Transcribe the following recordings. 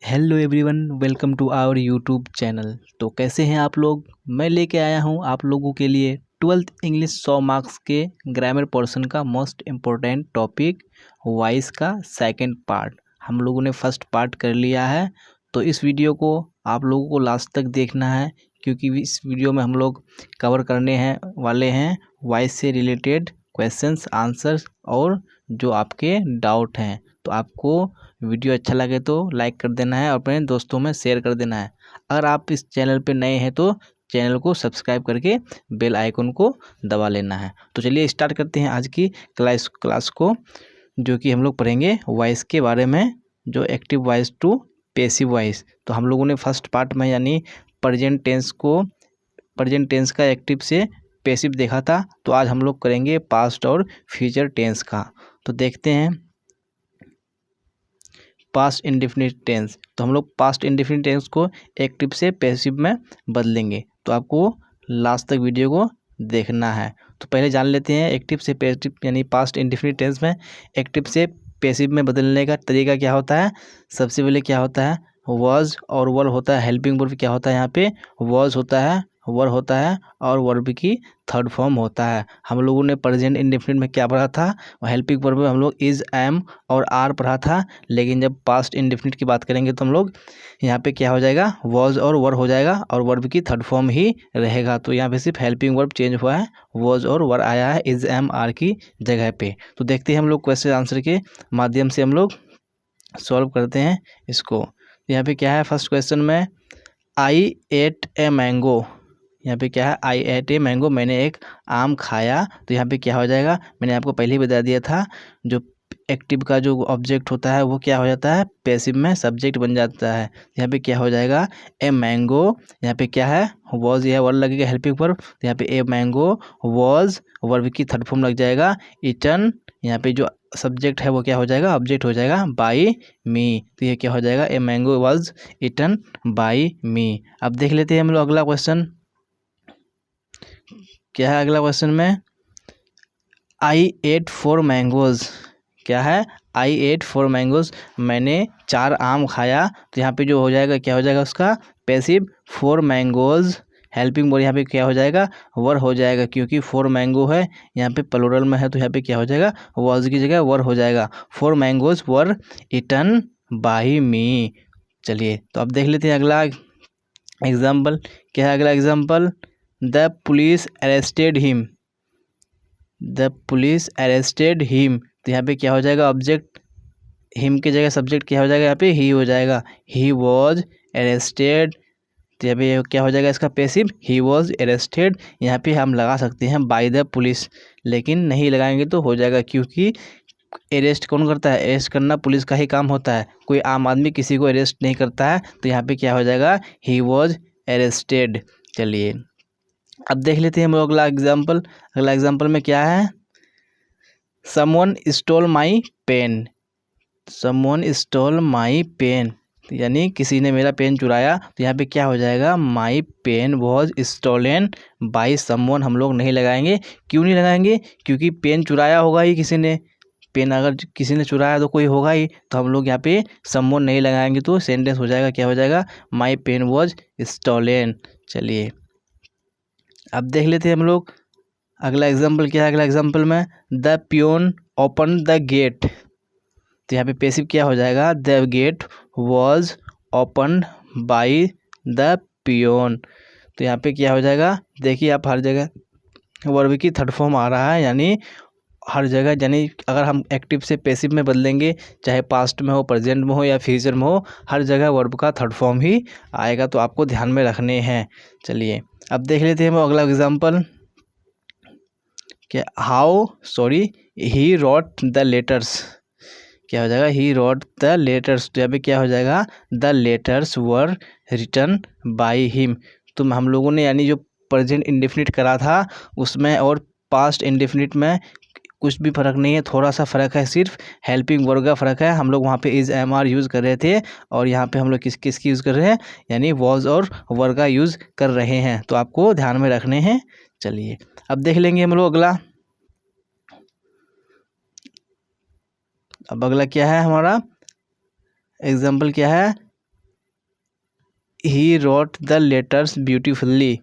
Hello everyone, welcome to our YouTube channel. तो कैसे हैं आप लोग। मैं लेके आया हूं आप लोगों के लिए 12th इंग्लिश 100 मार्क्स के ग्रामर पोर्शन का मोस्ट इम्पोर्टेंट टॉपिक वॉइस का सेकंड पार्ट। हम लोगों ने फर्स्ट पार्ट कर लिया है, तो इस वीडियो को आप लोगों को लास्ट तक देखना है, क्योंकि इस वीडियो में हम लोग कवर करने हैं वाले हैं वॉइस से रिलेटेड क्वेश्चंस, आंसर्स और जो आपके डाउट हैं। तो आपको वीडियो अच्छा लगे तो लाइक कर देना है और अपने दोस्तों में शेयर कर देना है। अगर आप इस चैनल पे नए हैं तो चैनल को सब्सक्राइब करके बेल आइकन को दबा लेना है। तो चलिए स्टार्ट करते हैं आज की क्लास को, जो कि हम लोग पढ़ेंगे वॉइस के बारे में, जो active voice to passive voice. तो हम लोगों ने फर्स्ट पार्ट में यानी प्रेजेंट टेंस का एक्टिव से पैसिव देखा था। तो आज हम लोग करेंगे पास्ट और फ्यूचर टेंस का। तो देखते हैं पास्ट इंडेफिनिट टेंस। तो हम लोग पास्ट इंडेफिनिट टेंस को एक्टिव से पैसिव में बदलेंगे। तो आपको लास्ट तक वीडियो को देखना है। तो पहले जान लेते हैं एक्टिव से पैसिव यानी पास्ट इंडेफिनिट टेंस में एक्टिव से पैसिव में बदलने का तरीका क्या होता है। सबसे पहले क्या होता है, वॉज और वर होता है। हेल्पिंग वर्ब क्या होता है, यहाँ पे वॉज होता है, वर होता है और वर्ब की थर्ड फॉर्म होता है। हम लोगों ने प्रेजेंट इंडेफिनिट में क्या पढ़ा था, हेल्पिंग वर्ब में हम लोग इज, एम और आर पढ़ा था। लेकिन जब पास्ट इंडेफिनिट की बात करेंगे तो हम लोग यहाँ पे क्या हो जाएगा, वॉज और वर हो जाएगा और वर्ब की थर्ड फॉर्म ही रहेगा। तो यहाँ पे सिर्फ हेल्पिंग वर्ब चेंज हुआ है, वॉज और वर आया है इज, एम, आर की जगह पे। तो देखते हैं हम लोग क्वेश्चन आंसर के माध्यम से हम लोग सॉल्व करते हैं इसको। यहाँ पे क्या है, फर्स्ट क्वेश्चन में आई एट ए मैंगो। यहाँ पे क्या है, आई एट ए मैंगो, मैंने एक आम खाया। तो यहाँ पे क्या हो जाएगा, मैंने आपको पहले ही बता दिया था, जो एक्टिव का जो ऑब्जेक्ट होता है वो क्या हो जाता है, पैसिव में सब्जेक्ट बन जाता है। यहाँ पे क्या हो जाएगा, ए मैंगो, यहाँ पे क्या है, वॉज, यह वर्ब लगेगा हेल्पिंग वर्ब। तो यहाँ पे ए मैंगो वॉज, वर्ब की थर्ड फॉर्म लग जाएगा ईटन। यहाँ पे जो सब्जेक्ट है वो क्या हो जाएगा, ऑब्जेक्ट हो जाएगा बाई मी। तो ये क्या हो जाएगा, A mango was eaten by me. अब देख लेते हैं हम लोग अगला क्वेश्चन क्या है। अगला क्वेश्चन में आई एट 4 मैंगोज, क्या है, आई एट 4 मैंगोज, मैंने 4 आम खाया। तो यहाँ पे जो हो जाएगा क्या हो जाएगा उसका पैसिव, 4 मैंगोज। हेल्पिंग वर्ब यहाँ पे क्या हो जाएगा, वर हो जाएगा, क्योंकि 4 मैंगो है, यहाँ पे प्लूरल में है। तो यहाँ पे क्या हो जाएगा, वॉज की जगह वर हो जाएगा। 4 मैंगोज वर ईटन बाई मी। चलिए तो अब देख लेते हैं अगला एग्जाम्पल क्या है। अगला example, the police arrested him, the police arrested him. तो यहाँ पे क्या हो जाएगा, ऑब्जेक्ट हिम की जगह सब्जेक्ट क्या हो जाएगा, यहाँ पे ही हो जाएगा, ही वॉज अरेस्टेड। तो यहाँ पे क्या हो जाएगा इसका पैसिव, ही वॉज अरेस्टेड। यहाँ पे हम लगा सकते हैं बाय द पुलिस, लेकिन नहीं लगाएंगे तो हो जाएगा, क्योंकि अरेस्ट कौन करता है, अरेस्ट करना पुलिस का ही काम होता है, कोई आम आदमी किसी को अरेस्ट नहीं करता है। तो यहाँ पे क्या हो जाएगा, ही वॉज अरेस्टेड। चलिए अब देख लेते हैं हम लोग अगला एग्जाम्पल। अगला एग्जाम्पल में क्या है, someone stole my pen, someone stole my pen, यानी किसी ने मेरा पेन चुराया। तो यहाँ पे क्या हो जाएगा, my pen was stolen by someone. हम लोग नहीं लगाएंगे, क्यों नहीं लगाएंगे, क्योंकि पेन चुराया होगा ही किसी ने, पेन अगर किसी ने चुराया तो कोई होगा ही। तो हम लोग यहाँ पे समवन नहीं लगाएंगे, तो सेंटेंस हो जाएगा क्या हो जाएगा, माई पेन वॉज स्टोलन। चलिए अब देख लेते हैं हम लोग अगला एग्जाम्पल क्या है। अगला एग्जाम्पल में the peon open the gate. तो यहाँ पे पैसिव क्या हो जाएगा, the gate was open by the peon. तो यहाँ पे क्या हो जाएगा, देखिए आप हर जगह वर्ब की थर्ड फॉर्म आ रहा है, यानी हर जगह, यानी अगर हम एक्टिव से पैसिव में बदलेंगे, चाहे पास्ट में हो, प्रेजेंट में हो या फ्यूचर में हो, हर जगह वर्ब का थर्ड फॉर्म ही आएगा। तो आपको ध्यान में रखने हैं। चलिए अब देख लेते हैं हम अगला एग्जाम्पल क्या, ही रोट द लेटर्स। क्या हो जाएगा, ही रोट द लेटर्स। तो यहाँ पे क्या हो जाएगा, the letters were written by him. तो हम लोगों ने यानी जो प्रेजेंट इंडेफिनिट करा था उसमें और पास्ट इंडेफिनिट में कुछ भी फर्क नहीं है, थोड़ा सा फ़र्क है, सिर्फ हेल्पिंग वर्ब का फ़र्क है। हम लोग वहाँ पे इज, एम, आर यूज़ कर रहे थे और यहाँ पे हम लोग किसकी यूज़ कर रहे हैं, यानी वॉज और वर का यूज़ कर रहे हैं। तो आपको ध्यान में रखने हैं। चलिए अब देख लेंगे हम लोग अगला। अब अगला क्या है हमारा एग्जाम्पल क्या है, he wrote the letters beautifully.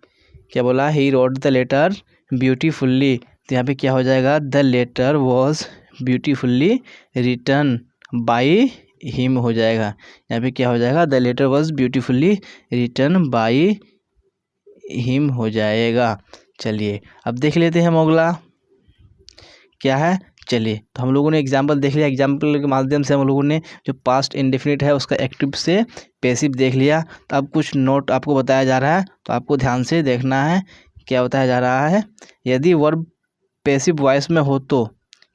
क्या बोला? He wrote the letter beautifully. तो यहाँ पे क्या हो जाएगा? The letter was beautifully written by him हो जाएगा। यहाँ पे क्या हो जाएगा? The letter was beautifully written by him हो जाएगा। चलिए अब देख लेते हैं हम अगला क्या है। चलिए तो हम लोगों ने एग्जाम्पल देख लिया। एग्जाम्पल के माध्यम से हम लोगों ने जो पास्ट इंडेफिनिट है उसका एक्टिव से पैसिव देख लिया। तो अब कुछ नोट आपको बताया जा रहा है, तो आपको ध्यान से देखना है। क्या बताया जा रहा है? यदि वर्ब पैसिव वॉइस में हो तो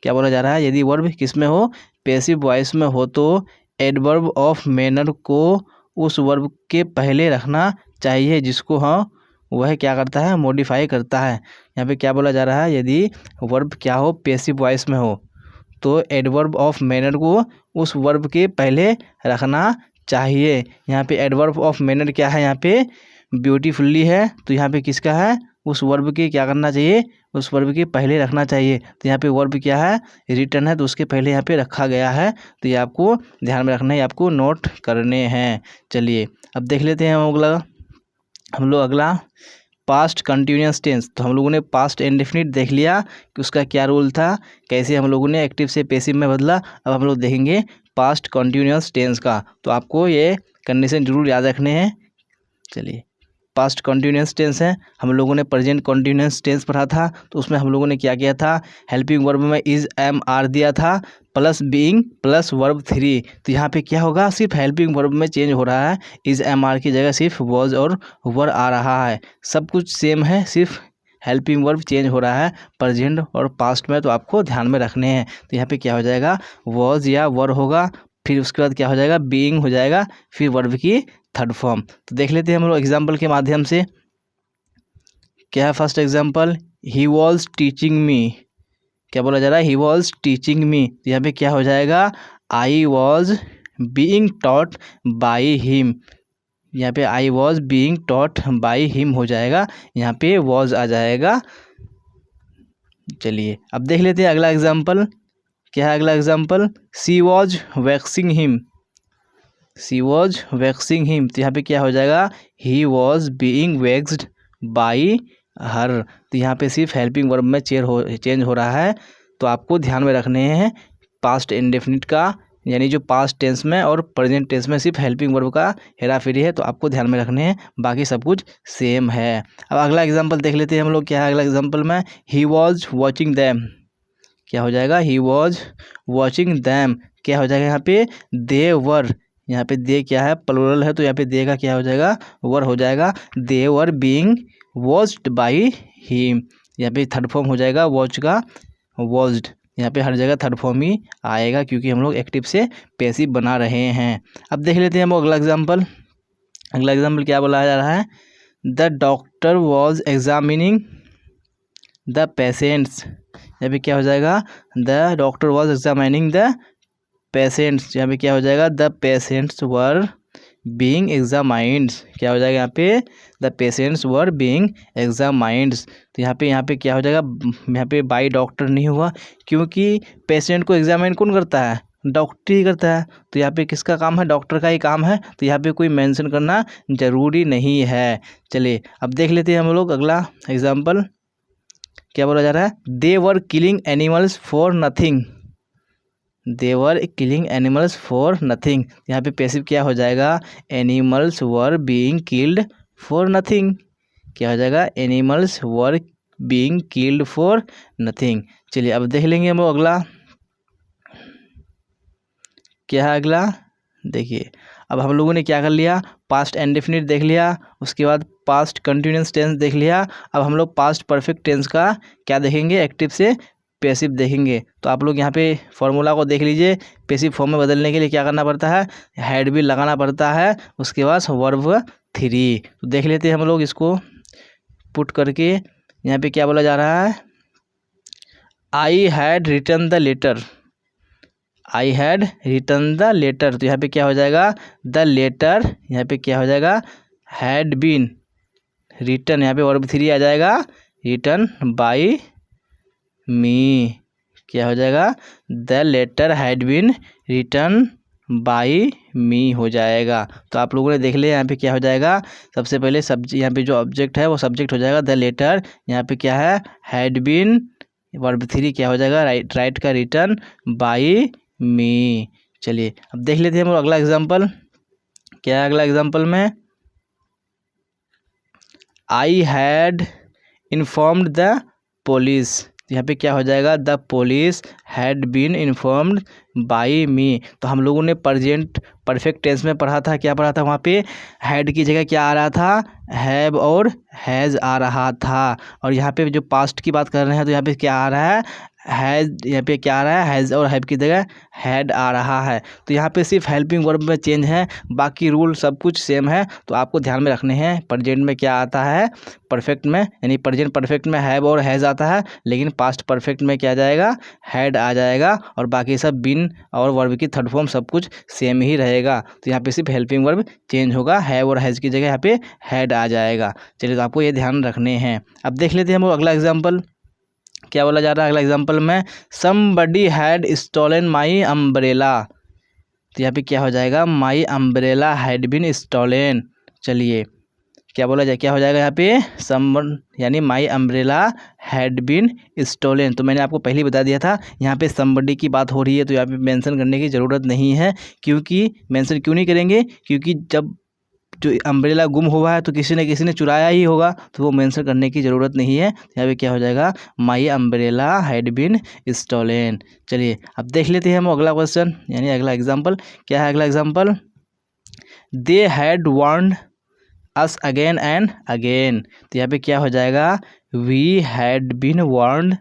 क्या बोला जा रहा है? यदि वर्ब किस में हो? पैसिव वॉइस में हो तो एडवर्ब ऑफ मैनर को उस वर्ब के पहले रखना चाहिए जिसको वह क्या करता है? मॉडिफाई करता है। यहाँ पे क्या बोला जा रहा है? यदि वर्ब क्या हो? पैसिव वॉइस में हो तो एडवर्ब ऑफ मैनर को उस वर्ब के पहले रखना चाहिए। यहाँ पे एडवर्ब ऑफ मैनर क्या है? यहाँ पे ब्यूटीफुल्ली है, तो यहाँ पे किसका है? उस वर्ब के क्या करना चाहिए? उस वर्ब के पहले रखना चाहिए। तो यहाँ पे वर्ब क्या है? रिटर्न है, तो उसके पहले यहाँ पे रखा गया है। तो ये आपको ध्यान में रखना है, आपको नोट करने हैं। चलिए अब देख लेते हैं हम लोग अगला पास्ट कंटिन्यूअस टेंस। तो हम लोगों ने पास्ट इंडेफिनिट देख लिया कि उसका क्या रूल था, कैसे हम लोगों ने एक्टिव से पैसिव में बदला। अब हम लोग देखेंगे पास्ट कंटिन्यूअस टेंस का, तो आपको ये कंडीशन जरूर याद रखने हैं। चलिए पास्ट कंटिन्यूअस टेंस है। हम लोगों ने प्रेजेंट कंटिन्यूअस टेंस पढ़ा था, तो उसमें हम लोगों ने क्या किया था? हेल्पिंग वर्ब में इज एम आर दिया था प्लस बीइंग प्लस वर्ब 3। तो यहाँ पे क्या होगा? सिर्फ हेल्पिंग वर्ब में चेंज हो रहा है, इज एम आर की जगह सिर्फ वॉज और वर आ रहा है। सब कुछ सेम है, सिर्फ हेल्पिंग वर्ब चेंज हो रहा है प्रेजेंट और पास्ट में, तो आपको ध्यान में रखने हैं। तो यहाँ पे क्या हो जाएगा? वॉज या वर होगा, फिर उसके बाद क्या हो जाएगा? बीइंग हो जाएगा, फिर वर्ब की थर्ड फॉर्म। तो देख लेते हैं हम लोग एग्जाम्पल के माध्यम से। क्या है first example? He was teaching me. क्या बोला जा रहा है? He was teaching me. तो यहाँ पे क्या हो जाएगा? I was being taught by him. यहाँ पे I was being taught by him हो जाएगा, यहाँ पे वॉज आ जाएगा। चलिए अब देख लेते हैं अगला एग्जाम्पल। क्या है अगला example? She was waxing him. She was waxing him. तो यहाँ पे क्या हो जाएगा? He was being waxed by her. तो यहाँ पे सिर्फ हेल्पिंग वर्ब में चेंज हो रहा है, तो आपको ध्यान में रखने हैं पास्ट इंडेफिनिट का, यानी जो पास्ट टेंस में और प्रेजेंट टेंस में सिर्फ हेल्पिंग वर्ब का हेरा फेरी है, तो आपको ध्यान में रखने हैं, बाकी सब कुछ सेम है। अब अगला एग्जाम्पल देख लेते हैं हम लोग। क्या है अगला एग्जाम्पल में? He was watching them. क्या हो जाएगा? He was watching them. क्या हो जाएगा यहाँ पे? दे वर। यहाँ पे दे क्या है? प्लुरल है, तो यहाँ पे दे का क्या हो जाएगा? वर हो जाएगा। They were being watched by him. यहाँ पे थर्ड फॉर्म हो जाएगा वॉच का, वॉच्ड। यहाँ पे हर जगह थर्ड फॉर्म ही आएगा, क्योंकि हम लोग एक्टिव से पैसिव बना रहे हैं। अब देख लेते हैं हम अगला एग्जाम्पल। अगला एग्जाम्पल क्या बोला जा रहा है? The doctor was examining the patients. यहाँ पे क्या हो जाएगा? The doctor was examining the patients. यहाँ पे क्या हो जाएगा? The patients were being examined. क्या हो जाएगा यहाँ पे? The patients were being examined. तो यहाँ पे क्या हो जाएगा? यहाँ पे बाई डॉक्टर नहीं हुआ, क्योंकि पेशेंट को एग्जामाइन कौन करता है? डॉक्टर ही करता है। तो यहाँ पे किसका काम है? डॉक्टर का ही काम है, तो यहाँ पे कोई मेंशन करना जरूरी नहीं है। चलिए अब देख लेते हैं हम लोग अगला एग्जाम्पल। क्या बोला जा रहा है? They were killing animals for nothing. They were killing animals for nothing. यहाँ पे पैसिव क्या हो जाएगा? Animals were being killed for nothing. क्या हो जाएगा? Animals were being killed for nothing. चलिए अब देख लेंगे हम अगला। क्या है अगला? देखिए अब हम लोगों ने क्या कर लिया? पास्ट इंडेफिनिट देख लिया, उसके बाद पास्ट कंटिन्यूअस टेंस देख लिया। अब हम लोग पास्ट परफेक्ट टेंस का क्या देखेंगे? एक्टिव से पैसिव देखेंगे। तो आप लोग यहाँ पे फॉर्मूला को देख लीजिए। पैसिव फॉर्म में बदलने के लिए क्या करना पड़ता है? हैड भी लगाना पड़ता है, उसके बाद वर्ब 3। तो देख लेते हैं हम लोग इसको पुट करके। यहाँ पे क्या बोला जा रहा है? I had written the letter. I had written the letter. तो यहाँ पे क्या हो जाएगा? The letter. यहाँ पे क्या हो जाएगा? Had been written. यहाँ पे वर्ब 3 आ जाएगा, रिटन बाई मी। क्या हो जाएगा? The letter had been written by me हो जाएगा। तो आप लोगों ने देख लिया यहाँ पे क्या हो जाएगा, सबसे पहले यहाँ पे जो ऑब्जेक्ट है वो सब्जेक्ट हो जाएगा द लेटर, यहाँ पे क्या है हैड बीन, वर्ब 3 क्या हो जाएगा राइट का रिटर्न बाई मी। चलिए अब देख लेते हैं हम अगला एग्जाम्पल। क्या है अगला एग्जाम्पल में, I had informed the police, यहाँ पे क्या हो जाएगा the police had been informed by me. तो हम लोगों ने प्रेजेंट परफेक्ट टेंस में पढ़ा था, क्या पढ़ा था वहाँ पे हैड की जगह क्या आ रहा था, हैव और हैज़ आ रहा था। और यहाँ पे जो पास्ट की बात कर रहे हैं तो यहाँ पे क्या आ रहा है हैज़, यहाँ पे क्या आ रहा है हैज़ और हैव की जगह हैड आ रहा है। तो यहाँ पे सिर्फ हेल्पिंग वर्ब में चेंज है, बाकी रूल सब कुछ सेम है। तो आपको ध्यान में रखने हैं प्रेजेंट में क्या आता है परफेक्ट में, यानी प्रेजेंट परफेक्ट में हैव और हैज़ आता है, लेकिन पास्ट परफेक्ट में क्या जाएगा हैड आ जाएगा, और बाकी सब बीन और वर्ब की थर्ड फॉर्म सब कुछ सेम ही रहेगा। तो यहाँ पे सिर्फ हेल्पिंग वर्ब चेंज होगा, हैव और हैज़ की जगह यहाँ पे हैड आ जाएगा। चलिए तो आपको ये ध्यान रखने हैं। अब देख लेते हैं हम अगला एग्जाम्पल। क्या बोला जा रहा है अगला एग्जाम्पल में, somebody had stolen my umbrella. तो यहाँ पे क्या हो जाएगा my umbrella had been stolen. चलिए क्या बोला जाए, क्या हो जाएगा यहाँ पे समवन, यानी my umbrella had been stolen. तो मैंने आपको पहले ही बता दिया था यहाँ पे समबडी की बात हो रही है, तो यहाँ पे मेंशन करने की ज़रूरत नहीं है। क्योंकि मेंशन क्यों नहीं करेंगे, क्योंकि जब जो अम्ब्रेला गुम हुआ है तो किसी ने चुराया ही होगा, तो वो मेंशन करने की ज़रूरत नहीं है। यहाँ पे क्या हो जाएगा my umbrella had been stolen. चलिए अब देख लेते हैं हम अगला क्वेश्चन, यानी अगला एग्जाम्पल। क्या है अगला example, they had warned us again and again. तो यहाँ पे क्या हो जाएगा we had been warned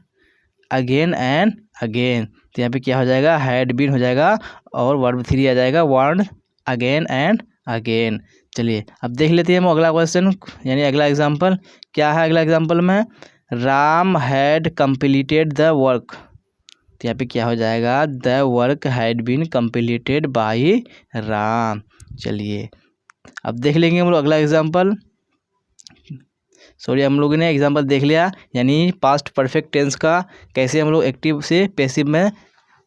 again and again. तो यहाँ पे क्या हो जाएगा हैड बीन हो जाएगा और वर्ब 3 आ जाएगा वार्न्ड अगेन एंड अगेन। चलिए अब देख लेते हैं हम अगला क्वेश्चन, यानी अगला एग्जाम्पल। क्या है अगला एग्जाम्पल में, Ram had completed the work. तो यहाँ पे क्या हो जाएगा the work had been completed by Ram. चलिए अब देख लेंगे हम लोग अगला एग्जाम्पल। सॉरी हम लोगों ने एग्जाम्पल देख लिया, यानी पास्ट परफेक्ट टेंस का कैसे हम लोग एक्टिव से पैसिव में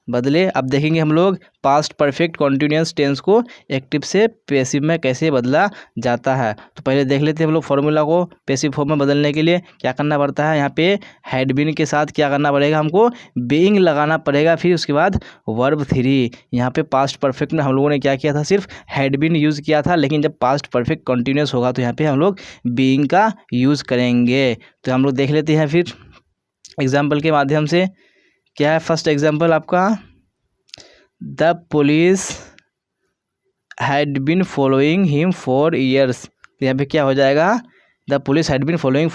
बदले। अब देखेंगे हम लोग पास्ट परफेक्ट कॉन्टिन्यूअस टेंस को एक्टिव से पैसिव में कैसे बदला जाता है। तो पहले देख लेते हैं हम लोग फॉर्मूला को। पैसिव फॉर्म में बदलने के लिए क्या करना पड़ता है, यहाँ पे हैड बीन के साथ क्या करना पड़ेगा हमको बीइंग लगाना पड़ेगा, फिर उसके बाद वर्ब 3। यहाँ पे पास्ट परफेक्ट में हम लोगों ने क्या किया था, सिर्फ हैड बीन यूज़ किया था, लेकिन जब पास्ट परफेक्ट कॉन्टिन्यूअस होगा तो यहाँ पे हम लोग बीइंग का यूज़ करेंगे। तो हम लोग देख लेते हैं फिर एग्जाम्पल के माध्यम से। क्या है फर्स्ट एग्जाम्पल आपका, the police had been following him for years. तो यहाँ पे क्या हो जाएगा the police had been following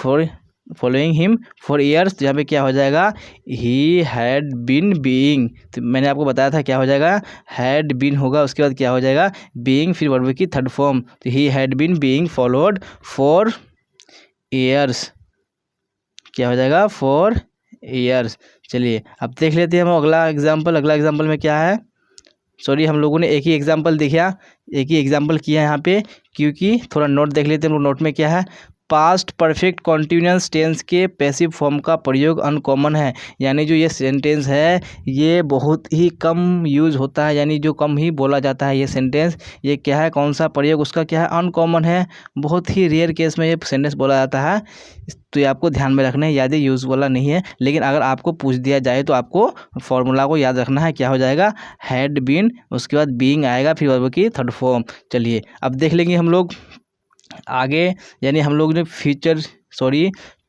him for years. तो यहाँ पे क्या हो जाएगा ही हैड बीन बीइंग। तो मैंने आपको बताया था क्या हो जाएगा हैड बीन होगा, उसके बाद क्या हो जाएगा बीइंग, फिर वर्ब की थर्ड फॉर्म। तो he had been being followed for years, क्या हो जाएगा फॉर ईयर्स। चलिए अब देख लेते हैं हम अगला एग्जाम्पल। अगला एग्जाम्पल में क्या है, सॉरी हम लोगों ने एक ही एग्जाम्पल किया यहाँ पे, क्योंकि थोड़ा नोट देख लेते हैं हम लोग। नोट में क्या है, पास्ट परफेक्ट कॉन्टिन्यूअस टेंस के पैसिव फॉर्म का प्रयोग अनकॉमन है, यानी जो ये सेंटेंस है ये बहुत ही कम यूज़ होता है, यानी जो कम ही बोला जाता है ये सेंटेंस। ये क्या है, कौन सा प्रयोग उसका क्या है, अनकॉमन है, बहुत ही रेयर केस में ये सेंटेंस बोला जाता है। तो ये आपको ध्यान में रखना है, याद यूज़ वाला नहीं है, लेकिन अगर आपको पूछ दिया जाए तो आपको फॉर्मूला को याद रखना है। क्या हो जाएगा हैड बीन, उसके बाद बीइंग आएगा, फिर वर्ब की थर्ड फॉर्म। चलिए अब देख लेंगे हम लोग आगे, यानी हम लोग ने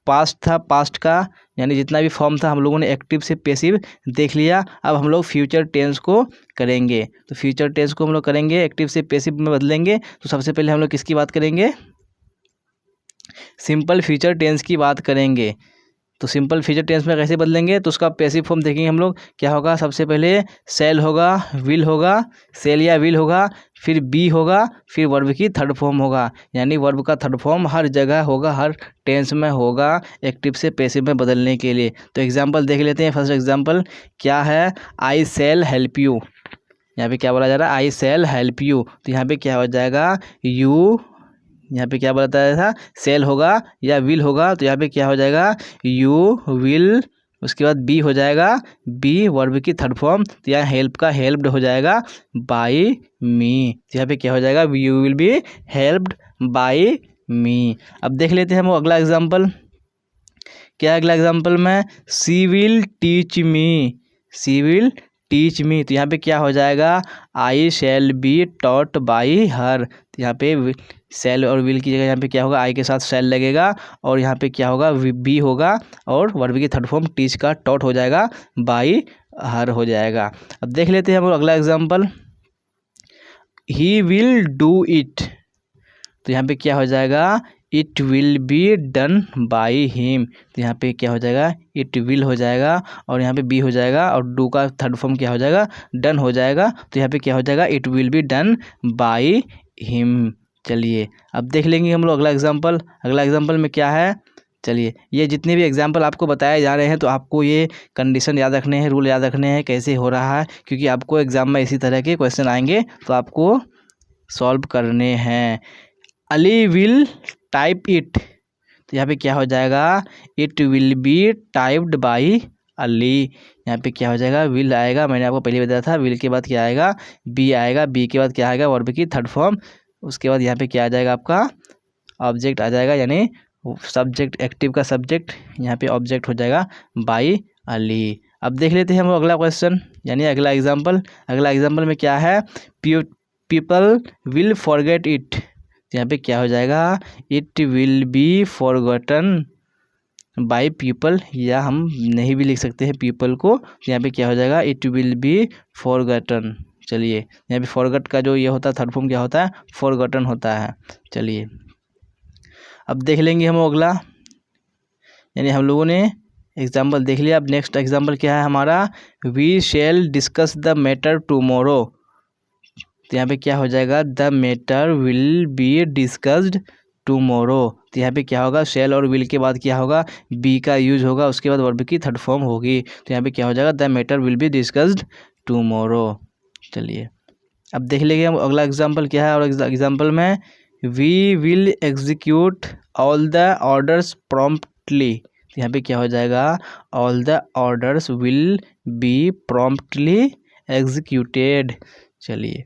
पास्ट था, पास्ट का यानी जितना भी फॉर्म था हम लोगों ने एक्टिव से पैसिव देख लिया। अब हम लोग फ्यूचर टेंस को करेंगे। तो फ्यूचर टेंस को हम लोग करेंगे एक्टिव से पैसिव में बदलेंगे। तो सबसे पहले हम लोग किसकी बात करेंगे, सिंपल फ्यूचर टेंस की बात करेंगे। तो सिंपल फ्यूचर टेंस में कैसे बदलेंगे, तो उसका पैसिव फॉर्म देखेंगे हम लोग। क्या होगा, सबसे पहले सेल होगा, विल होगा, सेल या विल होगा, फिर बी होगा, फिर वर्ब की थर्ड फॉर्म होगा, यानी वर्ब का थर्ड फॉर्म हर जगह होगा, हर टेंस में होगा एक्टिव से पैसिव में बदलने के लिए। तो एग्जाम्पल देख लेते हैं। फर्स्ट एग्जाम्पल क्या है, आई सेल हेल्प यू। यहाँ पे क्या बोला जा रहा है, आई सेल हेल्प यू। तो यहाँ पे क्या हो जाएगा यू, यहाँ पे क्या बताया था सेल होगा या विल होगा, तो यहाँ पे क्या हो जाएगा यू विल, उसके बाद बी हो जाएगा बी वर्ब की थर्ड फॉर्म, तो यहाँ हेल्प का हेल्प्ड हो जाएगा बाय मी, तो यहाँ पे क्या हो जाएगा you will be helped by me. अब देख लेते हैं हम अगला एग्जाम्पल। क्या अगला एग्जाम्पल में she will teach me, she will teach me, तो यहाँ पे क्या हो जाएगा I shall be taught by her, तो यहाँ पे शैल और विल की जगह यहाँ पे क्या होगा आई के साथ शैल लगेगा और यहाँ पे क्या होगा बी होगा और वर्ब की थर्ड फॉर्म टीच का टॉट हो जाएगा बाई हर हो जाएगा। अब देख लेते हैं हम अगला example. He will do it, तो यहाँ पे क्या हो जाएगा it will be done by him, तो यहाँ पे क्या हो जाएगा इट विल हो जाएगा और यहाँ पे बी हो जाएगा और डू का थर्ड फॉर्म क्या हो जाएगा डन हो जाएगा, तो यहाँ पे क्या हो जाएगा it will be done by him. चलिए अब देख लेंगे हम लोग अगला एग्जाम्पल। अगला एग्जाम्पल में क्या है, चलिए ये जितने भी एग्जाम्पल आपको बताए जा रहे हैं तो आपको ये कंडीशन याद रखने हैं, रूल याद रखने हैं कैसे हो रहा है, क्योंकि आपको एग्जाम में इसी तरह के क्वेश्चन आएंगे तो आपको सॉल्व करने हैं। अली विल टाइप इट, तो यहाँ पे क्या हो जाएगा it will be typed by Ali, यहाँ पे क्या हो जाएगा विल आएगा, मैंने आपको पहले बताया था विल के बाद क्या आएगा बी आएगा, बी के बाद क्या आएगा वर्ब की थर्ड फॉर्म, उसके बाद यहाँ पे क्या आ जाएगा आपका ऑब्जेक्ट आ जाएगा यानी सब्जेक्ट, एक्टिव का सब्जेक्ट, यहाँ पे ऑब्जेक्ट हो जाएगा बाई अली। अब देख लेते हैं हम अगला क्वेश्चन यानी अगला एग्जाम्पल। अगला एग्जाम्पल में क्या है पीपल विल फॉरगेट इट, यहाँ पे क्या हो जाएगा it will be forgotten by people, या हम नहीं भी लिख सकते हैं पीपल को, तो यहाँ पे क्या हो जाएगा इट विल बी फॉरगॉटन। चलिए यहाँ पे फॉरगॉट का जो ये होता है थर्ड फॉर्म क्या होता है फॉरगॉटन होता है। चलिए अब देख लेंगे हम अगला, यानी हम लोगों ने एग्जाम्पल देख लिया। अब नेक्स्ट एग्जाम्पल क्या है हमारा we shall discuss the matter tomorrow, तो यहाँ पे क्या हो जाएगा the matter will be discussed tomorrow, तो यहाँ पे क्या होगा शैल और विल के बाद क्या होगा बी का यूज होगा, उसके बाद वर्ब की थर्ड फॉर्म होगी, तो यहाँ पे क्या हो जाएगा the matter will be discussed tomorrow. चलिए अब देख लेंगे हम अगला एग्जाम्पल क्या है, और एग्जाम्पल में we will execute all the orders promptly, तो यहाँ पे क्या हो जाएगा all the orders will be promptly executed. चलिए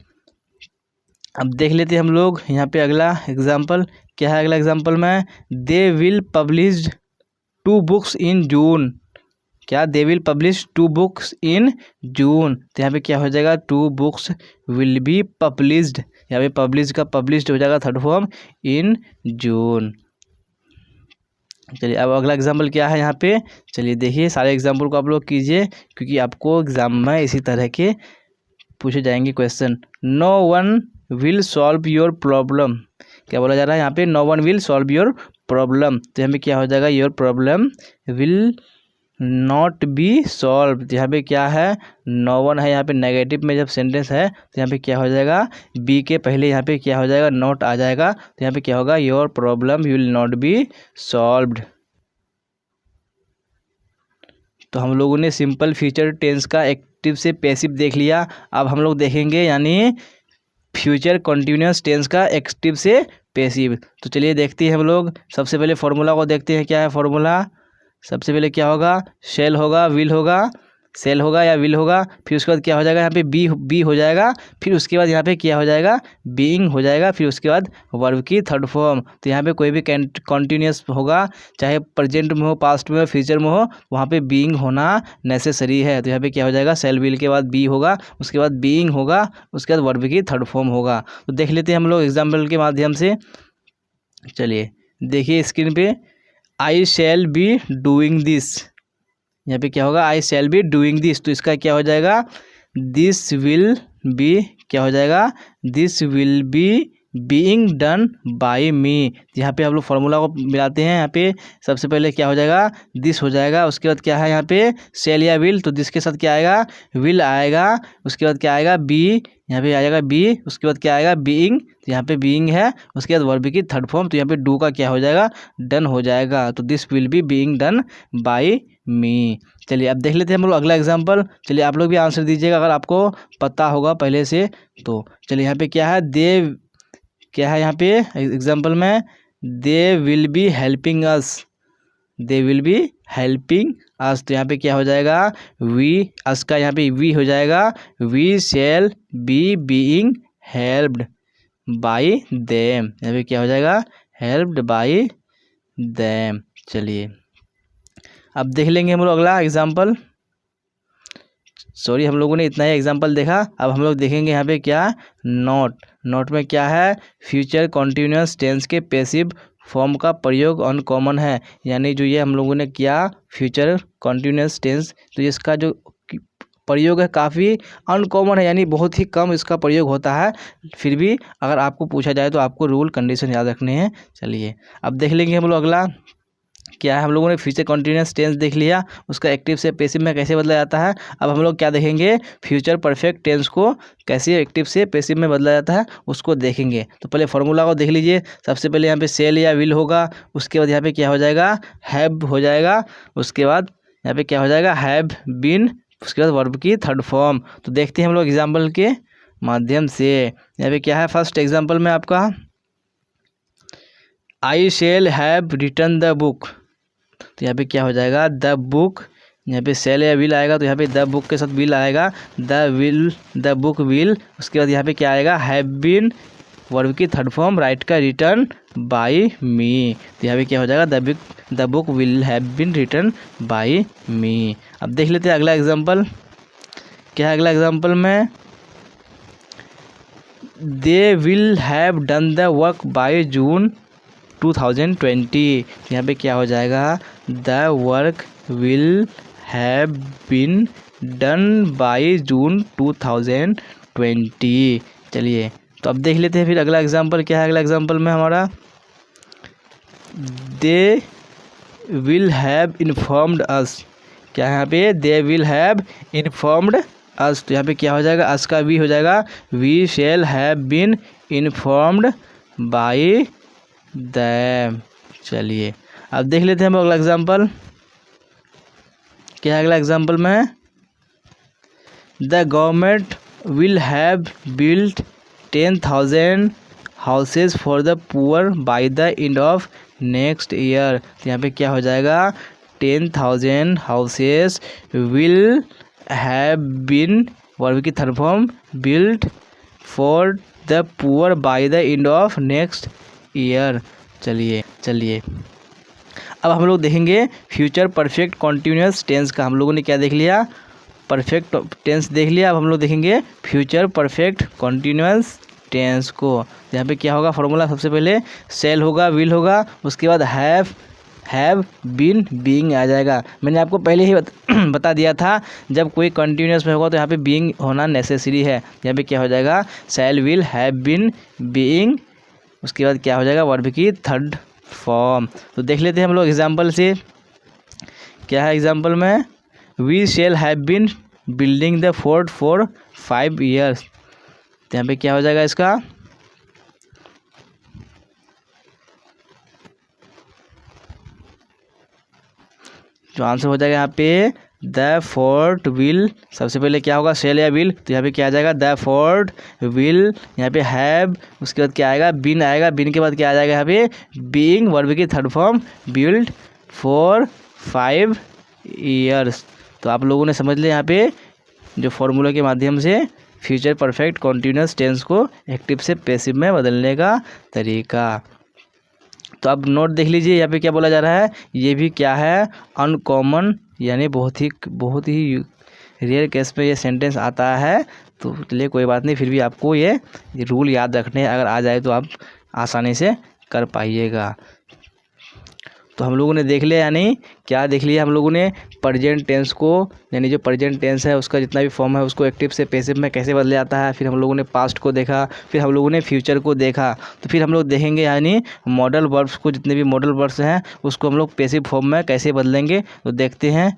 अब देख लेते हैं हम लोग यहाँ पे अगला एग्जाम्पल क्या है। अगला एग्जाम्पल में they will publish 2 books in June, क्या they will publish 2 books in June, तो यहाँ पे क्या हो जाएगा 2 बुक्स विल बी पब्लिश्ड, यहाँ पे पब्लिश का पब्लिश्ड हो जाएगा थर्ड फॉर्म इन जून। चलिए अब अगला एग्जाम्पल क्या है यहाँ पे, चलिए देखिए सारे एग्जाम्पल को आप लोग कीजिए क्योंकि आपको एग्जाम में इसी तरह के पूछे जाएंगे question. No one will solve your problem, क्या बोला जा रहा है यहाँ पे no one will solve your problem, तो यहाँ पे क्या हो जाएगा your problem will not be solve, तो यहाँ पे क्या है नो वन है, यहाँ पे नेगेटिव में जब सेंटेंस है तो यहाँ पे क्या हो जाएगा बी के पहले यहाँ पे क्या हो जाएगा नॉट आ जाएगा, तो यहाँ पे क्या होगा your problem will not B solved. तो हम लोगों ने सिंपल फ्यूचर टेंस का एक्टिव से पैसिव देख लिया। अब हम लोग देखेंगे यानी फ्यूचर कंटिन्यूअस टेंस का एक्टिव से पैसिव। तो चलिए देखते हैं हम लोग, सबसे पहले फॉर्मूला को देखते हैं क्या है फॉर्मूला। सबसे पहले क्या होगा शेल होगा विल होगा, सेल होगा या विल होगा, फिर उसके बाद क्या हो जाएगा यहाँ पे बी हो जाएगा, फिर उसके बाद यहाँ पे क्या हो जाएगा बीइंग हो जाएगा, फिर उसके बाद वर्ब की थर्ड फॉर्म। तो यहाँ पे कोई भी कॉन्टिन्यूस होगा चाहे प्रेजेंट में हो पास्ट में हो फ्यूचर में हो वहाँ पे बीइंग होना नेसेसरी है। तो यहाँ पे क्या हो जाएगा सेल विल के बाद बी होगा, उसके बाद बीइंग होगा, उसके बाद वर्ब की थर्ड फॉर्म होगा। तो देख लेते हैं हम लोग एग्जाम्पल के माध्यम से। चलिए देखिए स्क्रीन पे आई शैल बी डूइंग दिस, यहाँ पे क्या होगा आई शैल बी डूइंग दिस, तो इसका क्या हो जाएगा दिस विल बी क्या हो जाएगा this will be being done by me. यहाँ पे हम लोग फार्मूला को मिलाते हैं। यहाँ पे सबसे पहले क्या हो जाएगा दिस हो जाएगा, उसके बाद क्या है यहाँ पे शैल या विल, तो दिस के साथ क्या आएगा विल आएगा, उसके बाद क्या आएगा बी, यहाँ पे आ जाएगा बी, उसके बाद क्या आएगा बीइंग, तो यहाँ पे बीइंग है, उसके बाद वर्ब की थर्ड फॉर्म, तो यहाँ पे डू का क्या हो जाएगा डन हो जाएगा, तो this will be being done by me. चलिए अब देख लेते हैं हम लोग अगला एग्जाम्पल। चलिए आप लोग भी आंसर दीजिएगा अगर आपको पता होगा पहले से तो। चलिए यहाँ पे क्या है दे, क्या है यहाँ पे एग्जाम्पल में they will be helping us, they will be helping us. तो यहाँ पे क्या हो जाएगा, वी अस का यहाँ पे वी हो जाएगा, we shall be being helped by them. यहाँ पे क्या हो जाएगा, हेल्प्ड बाय देम। चलिए अब देख लेंगे हम लोग अगला एग्जाम्पल। सॉरी, हम लोगों ने इतना ही एग्जाम्पल देखा। अब हम लोग देखेंगे यहाँ पे क्या, नॉट में क्या है, फ्यूचर कॉन्टिन्यूअस टेंस के पैसिव फॉर्म का प्रयोग अनकॉमन है। यानी जो ये हम लोगों ने किया फ्यूचर कॉन्टिन्यूअस टेंस, तो इसका जो प्रयोग है काफ़ी अनकॉमन है, यानी बहुत ही कम इसका प्रयोग होता है। फिर भी अगर आपको पूछा जाए तो आपको रूल कंडीशन याद रखने हैं। चलिए अब देख लेंगे हम लोग अगला क्या है। हम लोगों ने फ्यूचर कॉन्टिन्यूअस टेंस देख लिया, उसका एक्टिव से पैसिव में कैसे बदला जाता है। अब हम लोग क्या देखेंगे, फ्यूचर परफेक्ट टेंस को कैसे एक्टिव से पैसिव में बदला जाता है उसको देखेंगे। तो पहले फॉर्मूला को देख लीजिए। सबसे पहले यहाँ पे सेल या विल होगा, उसके बाद यहाँ पे क्या हो जाएगा, हैव हो जाएगा, उसके बाद यहाँ पे क्या हो जाएगा, हैव बीन, उसके बाद वर्ब की थर्ड फॉर्म। तो देखते हैं हम लोग एग्जाम्पल के माध्यम से। यहाँ पे क्या है, फर्स्ट एग्जाम्पल में आपका I shall have return the book. तो यहाँ पे क्या हो जाएगा, द बुक, यहाँ पे सेल या विल आएगा तो यहाँ पे द बुक के साथ विल आएगा, द बुक विल। उसके बाद यहाँ पे क्या आएगा, हैव बीन, वर्ब की थर्ड फॉर्म, राइट का रिटर्न बाय मी। तो यहाँ पे क्या हो जाएगा, the book will have been return by me. अब देख लेते हैं अगला एग्जाम्पल क्या है। अगला एग्जाम्पल में they will have done the work by June 2020। यहाँ पे क्या हो जाएगा, the work will have been done by June 2020। चलिए तो अब देख लेते हैं फिर अगला एग्जाम्पल क्या है। अगला एग्जाम्पल में हमारा दे विल हैव इन्फॉर्म्ड अस। क्या है यहाँ पे, दे विल हैव इन्फॉर्म्ड अस। तो यहाँ पे क्या हो जाएगा, अस का वी हो जाएगा, we shall have been informed by them. चलिए अब देख लेते हैं हम अगला एग्जाम्पल क्या है। अगला एग्जाम्पल में the government will have built 10,000 houses for the poor by the end of next year. तो यहाँ पे क्या हो जाएगा, 10,000 houses will have been, verb की third form, built for the poor by the end of next year. चलिए अब हम लोग देखेंगे फ्यूचर परफेक्ट कॉन्टिन्यूअस टेंस का। हम लोगों ने क्या देख लिया, परफेक्ट टेंस देख लिया। अब हम लोग देखेंगे फ्यूचर परफेक्ट कॉन्टिन्यूअस टेंस को। यहाँ पे क्या होगा, फॉर्मूला सबसे पहले सेल होगा, विल होगा, उसके बाद हैव बीन बीइंग आ जाएगा। मैंने आपको पहले ही बता दिया था जब कोई कंटिन्यूअस में होगा तो यहाँ पे बीइंग होना नेसेसरी है। यहाँ पे क्या हो जाएगा, sell will have been being, उसके बाद क्या हो जाएगा, वर्ब की थर्ड फॉर्म। तो देख लेते हैं हम लोग एग्जाम्पल से क्या है। एग्जाम्पल में we shall have been building the fort for 5 years। तो यहाँ पे क्या हो जाएगा इसका, जो आंसर हो जाएगा यहाँ पे द फोर्ट विल, सबसे पहले क्या होगा, सेल या विल। तो यहाँ पे क्या आ जाएगा, द फोर्ट विल, यहाँ पे हैव, उसके बाद क्या आएगा, बीन आएगा, बीन के बाद क्या आ जाएगा यहाँ पे, बीइंग, वर्ब की third form, build for 5 years। तो आप लोगों ने समझ लिया यहाँ पे जो फॉर्मूला के माध्यम से फ्यूचर परफेक्ट कॉन्टिन्यूअस टेंस को एक्टिव से पैसिव में बदलने का तरीका। तो अब नोट देख लीजिए, यहाँ पे क्या बोला जा रहा है, ये भी क्या है, अनकॉमन, यानी बहुत ही रेयर केस में ये सेंटेंस आता है। तो चलिए कोई बात नहीं, फिर भी आपको ये रूल याद रखने हैं, अगर आ जाए तो आप आसानी से कर पाइएगा। तो हम लोगों ने देख लिया, यानी क्या देख लिया हम लोगों ने, प्रेजेंट टेंस को, यानी जो प्रेजेंट टेंस है उसका जितना भी फॉर्म है उसको एक्टिव से पैसिव में कैसे बदला जाता है। फिर हम लोगों ने पास्ट को देखा, फिर हम लोगों ने फ्यूचर को देखा। तो फिर हम लोग देखेंगे यानी मॉडल वर्ब्स को, जितने भी मॉडल वर्ब्स हैं उसको हम लोग पैसिव फॉर्म में कैसे बदलेंगे। तो देखते हैं,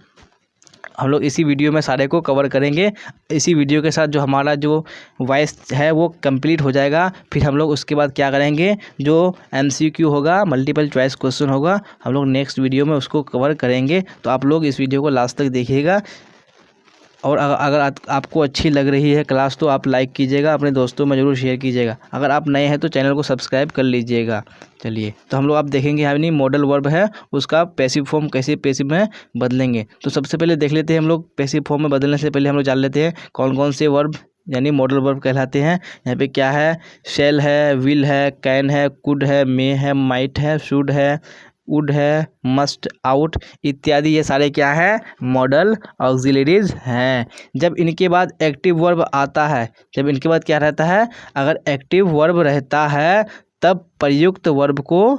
हम लोग इसी वीडियो में सारे को कवर करेंगे। इसी वीडियो के साथ जो हमारा जो वॉइस है वो कंप्लीट हो जाएगा। फिर हम लोग उसके बाद क्या करेंगे, जो MCQ होगा, मल्टीपल चॉइस क्वेश्चन होगा, हम लोग नेक्स्ट वीडियो में उसको कवर करेंगे। तो आप लोग इस वीडियो को लास्ट तक देखिएगा। और अगर आपको अच्छी लग रही है क्लास तो आप लाइक कीजिएगा, अपने दोस्तों में ज़रूर शेयर कीजिएगा। अगर आप नए हैं तो चैनल को सब्सक्राइब कर लीजिएगा। चलिए, तो हम लोग आप देखेंगे यहाँ नहीं मॉडल वर्ब है उसका पैसिव फॉर्म कैसे पैसिव में बदलेंगे। तो सबसे पहले देख लेते हैं हम लोग पैसिव फॉर्म में बदलने से पहले हम लोग जान लेते हैं कौन कौन से वर्ब यानी मॉडल वर्ब कहलाते हैं। यहाँ पे क्या है, शैल है, विल है, कैन है, कुड है, मे है, माइट है, शुड है, वुड है, मस्ट, आउट इत्यादि ये सारे क्या है, मॉडल ऑक्सिलरीज हैं। जब इनके बाद एक्टिव वर्ब आता है, जब इनके बाद क्या रहता है, अगर एक्टिव वर्ब रहता है तब प्रयुक्त वर्ब को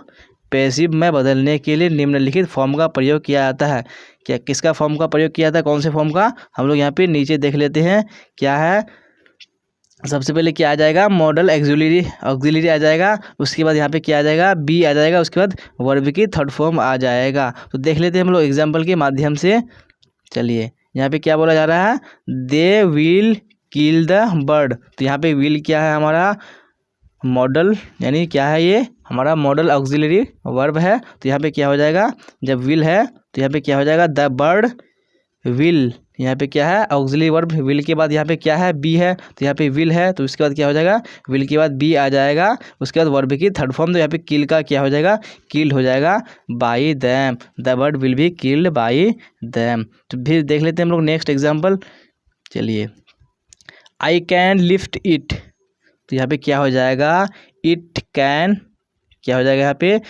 पैसिव में बदलने के लिए निम्नलिखित फॉर्म का प्रयोग किया जाता है। क्या किसका फॉर्म का प्रयोग किया जाता है, कौन से फॉर्म का, हम लोग यहाँ पे नीचे देख लेते हैं। क्या है, सबसे पहले क्या आ जाएगा, मॉडल ऑक्सिलरी आ जाएगा। उसके बाद यहाँ पे क्या आ जाएगा, बी आ जाएगा। उसके बाद वर्ब की थर्ड फॉर्म आ जाएगा। तो देख लेते हैं हम लोग एग्जाम्पल के माध्यम से। चलिए, यहाँ पे क्या बोला जा रहा है, they will kill the bird. तो यहाँ पे विल क्या है, हमारा मॉडल यानी क्या है, ये हमारा मॉडल ऑक्सिलरी वर्ब है। तो यहाँ पे क्या हो जाएगा, जब विल है तो यहाँ पे क्या हो जाएगा, द बर्ड विल। यहाँ पे क्या है, ऑक्सिलरी वर्ब विल के बाद यहाँ पे क्या है, बी है। तो यहाँ पे विल है तो उसके बाद क्या हो जाएगा, विल के बाद बी आ जाएगा। उसके बाद वर्ब की थर्ड फॉर्म तो यहाँ पे किल का क्या हो जाएगा, किल्ड हो जाएगा by them. The bird will be killed by them. तो फिर देख लेते हैं हम लोग नेक्स्ट एग्जाम्पल। चलिए, आई कैन लिफ्ट इट। तो यहाँ पे क्या हो जाएगा, इट कैन क्या हो जाएगा, यहाँ पे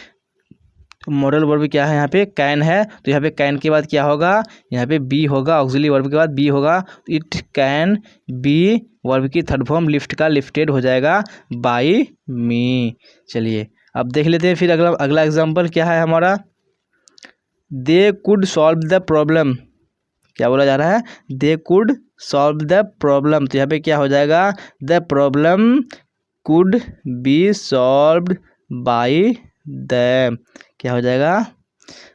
मॉडल वर्ब क्या है, यहाँ पे कैन है। तो यहाँ पे कैन के बाद क्या होगा, यहाँ पे बी होगा, ऑक्सिलरी वर्ब के बाद बी होगा। इट कैन बी वर्ब की थर्ड फॉर्म लिफ्ट का लिफ्टेड हो जाएगा बाई मी। चलिए, अब देख लेते हैं फिर अगला एग्जाम्पल क्या है हमारा, they could solve the problem. क्या बोला जा रहा है, they could solve the problem. तो यहाँ पे क्या हो जाएगा, the problem could be solved by them. क्या हो जाएगा,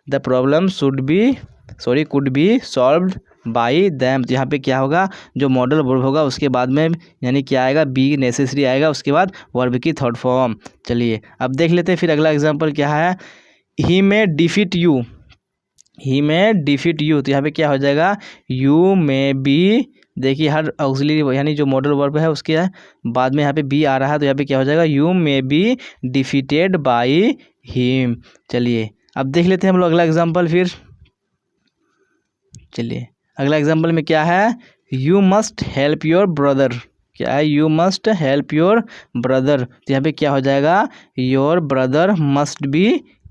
the problem could be solved by them. तो यहाँ पे क्या होगा, जो मॉडल वर्ब होगा उसके बाद में यानी क्या आएगा, बी नेसेसरी आएगा। उसके बाद वर्ब की थर्ड फॉर्म। चलिए, अब देख लेते हैं फिर अगला एग्जांपल क्या है, he may defeat you. He may defeat you. तो यहाँ पे क्या हो जाएगा, यू मे बी। देखिए, हर ऑक्सिलरी यानी जो मॉडल वर्ब है उसके बाद में यहाँ पे बी आ रहा है। तो यहाँ पे क्या हो जाएगा, you may be defeated by him. चलिए, अब देख लेते हैं हम लोग अगला एग्जांपल फिर। चलिए, अगला एग्जांपल में क्या है, you must help your brother. क्या है, you must help your brother. तो यहाँ पे क्या हो जाएगा, your brother must be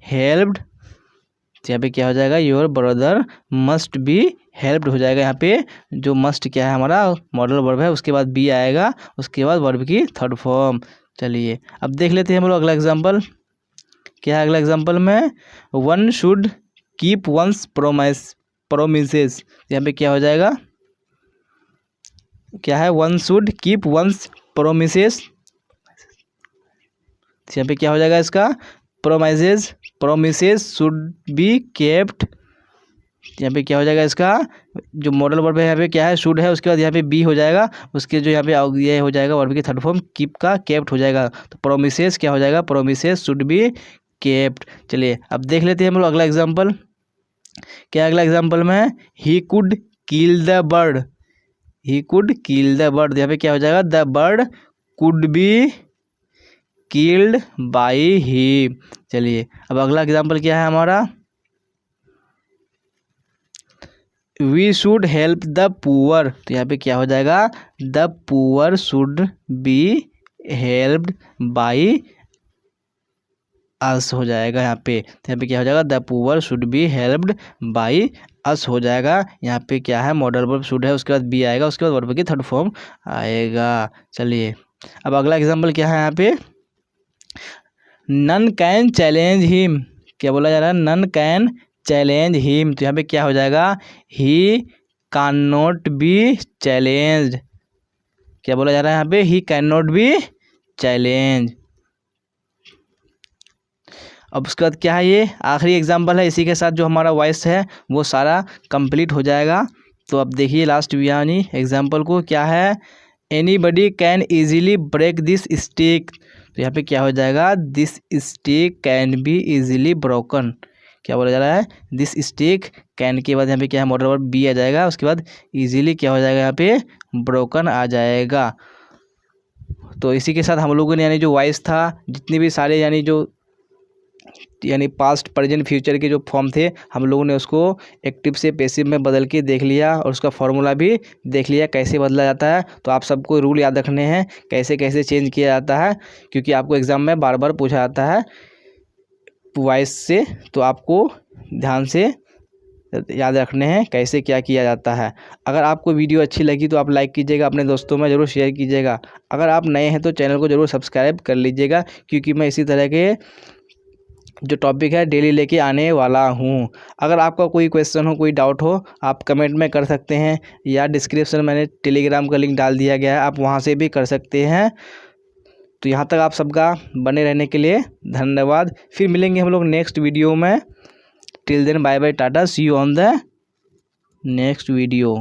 helped. तो यहाँ पे क्या हो जाएगा, your brother must be helped हो जाएगा। यहाँ पे जो मस्ट क्या है, हमारा मॉडल वर्ब है। उसके बाद बी आएगा। उसके बाद वर्ब की थर्ड फॉर्म। चलिए, अब देख लेते हैं हम लोग अगला एग्जांपल क्या है। अगला एग्जांपल में one should keep once promises. यहाँ पे क्या हो जाएगा, क्या है, one should keep once promises. यहाँ पे क्या हो जाएगा इसका, प्रोमिसेस शुड बी केप्ट। यहाँ पे क्या हो जाएगा, इसका जो मॉडल वर्ब है यहाँ पे क्या है, शुड है। उसके बाद यहाँ पे बी हो जाएगा। उसके जो यहाँ पे ये हो जाएगा वर्ब की थर्ड फॉर्म कीप का केप्ट हो जाएगा। तो प्रोमिसेस क्या हो जाएगा, प्रोमिसेस शुड बी केप्ट। चलिए, अब देख लेते हैं हम लोग अगला एग्जाम्पल क्या। अगला एग्जाम्पल में he could kill the bird. He could kill the bird. यहाँ पे क्या हो जाएगा, the bird could be killed by he. चलिए, अब अगला एग्जाम्पल क्या है हमारा, we should help the poor. तो यहाँ पे क्या हो जाएगा, the poor should be helped by us हो जाएगा यहाँ पे। तो यहाँ पे क्या हो जाएगा, the poor should be helped by us हो जाएगा। यहाँ पे क्या है, मॉडल वर्ब शुड है। उसके बाद बी आएगा। उसके बाद वर्ब की थर्ड फॉर्म आएगा। चलिए, अब अगला एग्जाम्पल क्या है यहाँ पे, नन कैन चैलेंज हिम। क्या बोला जा रहा है, नन कैन चैलेंज हिम। तो यहाँ पे क्या हो जाएगा, he can not be challenged. क्या बोला जा रहा है यहाँ पे, he can not be challenge. अब उसके बाद क्या है, ये आखिरी एग्जाम्पल है। इसी के साथ जो हमारा वॉइस है वो सारा कंप्लीट हो जाएगा। तो अब देखिए लास्ट यानी एग्जाम्पल को क्या है, anybody can easily break this stick. तो यहाँ पे क्या हो जाएगा, this stick can be easily broken. क्या बोला जा रहा है, दिस स्टिक कैन के बाद यहाँ पे क्या है, मॉडल वर्ब बी आ जाएगा, उसके बाद इजीली क्या हो जाएगा, यहाँ पे ब्रोकन आ जाएगा। तो इसी के साथ हम लोगों ने यानी जो वॉइस था, जितने भी सारे यानी पास्ट प्रेजेंट फ्यूचर के जो फॉर्म थे, हम लोगों ने उसको एक्टिव से पैसिव में बदल के देख लिया और उसका फॉर्मूला भी देख लिया कैसे बदला जाता है। तो आप सबको रूल याद रखने हैं कैसे कैसे चेंज किया जाता है, क्योंकि आपको एग्ज़ाम में बार बार पूछा जाता है वॉइस से, तो आपको ध्यान से याद रखने हैं कैसे क्या किया जाता है। अगर आपको वीडियो अच्छी लगी तो आप लाइक कीजिएगा, अपने दोस्तों में ज़रूर शेयर कीजिएगा। अगर आप नए हैं तो चैनल को ज़रूर सब्सक्राइब कर लीजिएगा, क्योंकि मैं इसी तरह के जो टॉपिक है डेली लेके आने वाला हूँ। अगर आपका कोई क्वेश्चन हो, कोई डाउट हो, आप कमेंट में कर सकते हैं, या डिस्क्रिप्शन में मैंने टेलीग्राम का लिंक डाल दिया गया है, आप वहाँ से भी कर सकते हैं। तो यहाँ तक आप सबका बने रहने के लिए धन्यवाद। फिर मिलेंगे हम लोग नेक्स्ट वीडियो में। Till then bye bye, tata, see you on the next video.